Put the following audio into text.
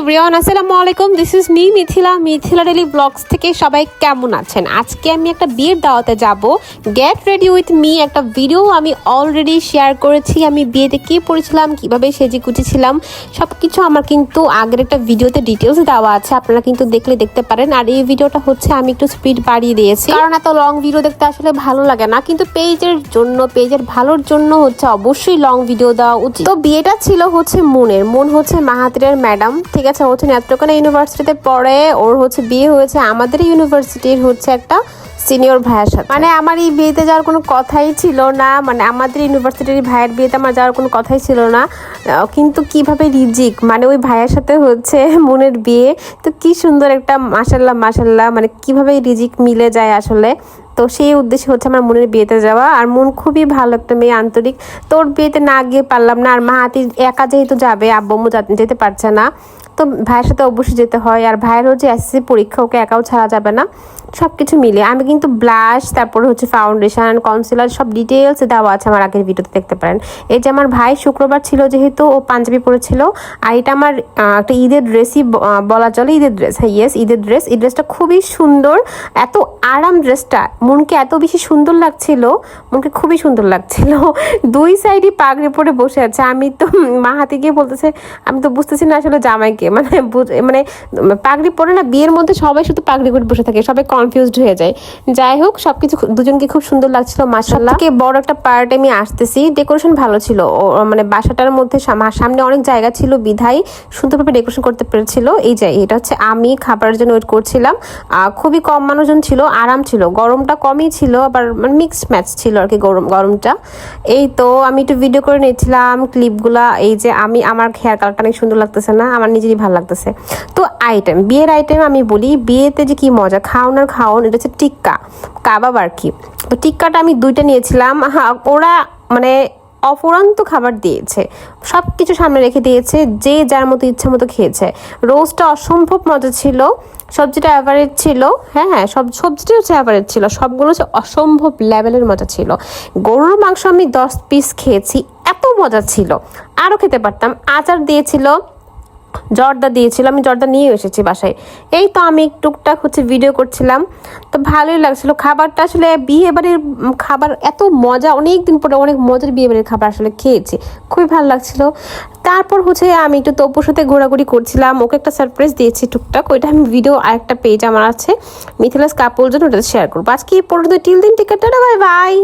Everyone, আসসালামু আলাইকুম। This is me Mithila daily blogs থেকে সবাই কেমন আছেন? আজকে আমি একটা বিয়ের দাওয়াতে যাব। গেট রেডি উইথ মি একটা ভিডিও আমি অলরেডি শেয়ার করেছি। আমি বিয়েতে কি পরেছিলাম, কিভাবে সেজে গুজেছিলাম, সব কিছু আমার কিন্তু আগের একটা ভিডিওতে ডিটেলস দেওয়া আছে, আপনারা কিন্তু দেখলে দেখতে পারেন। আর এই ভিডিওটা হচ্ছে আমি একটু স্পিড বাড়িয়ে দিয়েছি, কারণ এত লং ভিডিও দেখতে আসলে ভালো লাগে না, কিন্তু পেজের ভালোর জন্য হচ্ছে অবশ্যই লং ভিডিও দেওয়া উচিত। তো বিয়েটা ছিল হচ্ছে মন হচ্ছে মাহাতিরের ম্যাডাম, ঠিক আছে, হচ্ছে নেত্রকোনা ইউনিভার্সিটিতে পড়ে। ওর হচ্ছে বিয়ে হয়েছে আমাদের ইউনিভার্সিটির হচ্ছে একটা সিনিয়র ভাইয়ের সাথে। মানে আমার এই বিয়েতে যাওয়ার কোনো কথাই ছিল না, মানে আমাদের ইউনিভার্সিটির ভাইয়ের বিয়েতে আমার যাওয়ার কোনো কথাই ছিল না, কিন্তু কিভাবে রিজিক, মানে ওই ভাইয়ের সাথে হচ্ছে মনের বিয়ে। তো কি সুন্দর একটা মাশাল্লাহ, মানে কিভাবে রিজিক মিলে যায় আসলে। তো সেই উদ্দেশ্যে হচ্ছে আমার মনের বিয়েতে যাওয়া। আর মন খুবই ভালো একটা মেয়ে, আন্তরিক। তোর বিয়েতে না গিয়ে পারলাম না, আর মাহাতি একা যেহেতু যাবে, আব্বু যেতে পারছে না, তো ভাইয়ের সাথে অবশ্যই যেতে হয়। আর ভাইয়ের হচ্ছে এসএসসি পরীক্ষা, ওকে একাও ছাড়া যাবে না। সব কিছু মিলিয়ে আমি কিন্তু ব্লাশ, তারপরে হচ্ছে ফাউন্ডেশন, কনসিলার সব ডিটেলস দেওয়া আছে আমার আগের ভিডিওতে, দেখতে পারেন। এই যে আমার ভাই শুক্রবার ছিল যেহেতু, ও পাঞ্জাবি পরেছিল। আর এটা আমার একটা ঈদের ড্রেসই বলা চলে, ঈদের ড্রেস। হ্যাঁ, ইয়েস, ঈদের ড্রেস। এই ড্রেসটা খুবই সুন্দর, এত আরাম ড্রেসটা, মনকে এত বেশি সুন্দর লাগছিল, মনকে খুবই সুন্দর লাগছিল। দুই সাইডই পাগড়ি পরে বসে আছে। আমি তো হাতে গিয়ে বলতেছে, আমি তো বুঝতেছি না আসলে জামাইকে, মানে পাগড়ি পরে না, বিয়ের মধ্যে সবাই শুধু পাগড়ি করে বসে থাকে, সবাই কনফিউজড হয়ে যায়। যাই হোক, সবকিছু দুজনকে খুব সুন্দর লাগছিল মাশাআল্লাহ। থেকে বড় একটা পার্ট আমি আসতেছি, ডেকোরেশন ভালো ছিল, মানে বাসাটার মধ্যে সামনে অনেক জায়গা ছিল বিধাই সুন্দরভাবে ডেকোরেশন করতে পেরেছিল। এই যে এটা হচ্ছে আমি খাবারের জন্য ওয়েট করছিলাম। খুবই কম মানুষজন ছিল, আরাম ছিল, গরমটা কমই ছিল, আবার মানে মিক্সড ম্যাচ ছিল আর কি গরমটা। এই তো আমি একটু ভিডিও করে নিয়েছিলাম ক্লিপগুলা। এই যে আমার হেয়ার কালারটা অনেক সুন্দর লাগতেছে না, আমার নিজেরই ভালো লাগতেছে। তো বিয়ের আইটেম আমি বলি, বিয়েতে যে কি মজা, খাওন। এটা হচ্ছে টিক্কা কাবাব আর কি। তো টিক্কাটা আমি 2টা নিয়েছিলাম। ওরা মানে অফুরন্ত খাবার দিয়েছে, সব কিছু সামনে রেখে দিয়েছে, যে যার মতো ইচ্ছা মতো খেয়েছে। রোস্টটা অসম্ভব মজা ছিল, সবজিটা অ্যাভারেজ ছিল। হ্যাঁ, সবজিটাই হচ্ছে অ্যাভারেজ ছিল, সবগুলো হচ্ছে অসম্ভব লেভেলের মজা ছিল। গরুর মাংস আমি 10 পিস খেয়েছি, এত মজা ছিল, আরও খেতে পারতাম। আচার দিয়েছিল, জর্দা দিয়েছিল, আমি জর্দা নিয়ে এসেছি বাসায়। এই তো আমি টুকটাক হচ্ছে ভিডিও করছিলাম, তো ভালোই লাগছিল খাবারটা। আসলে বিয়ে বাড়ির খাবার এত মজা, অনেক দিন পরে অনেক মজার বিয়ে বাড়ির খাবার আসলে খেয়েছি, খুবই ভালো লাগছিল। তারপর হচ্ছে আমি একটু তপুর সাথে ঘোরাঘুরি করছিলাম, ওকে একটা সারপ্রাইজ দিয়েছি টুকটাক, ওইটা আমি ভিডিও আরেকটা পেজ আমার আছে মিথিলাস কাপড় জন্য, ওটাতে শেয়ার করবো। আজকে এই পর্যন্ত, টিল দিন টিকেট, বাই বাই।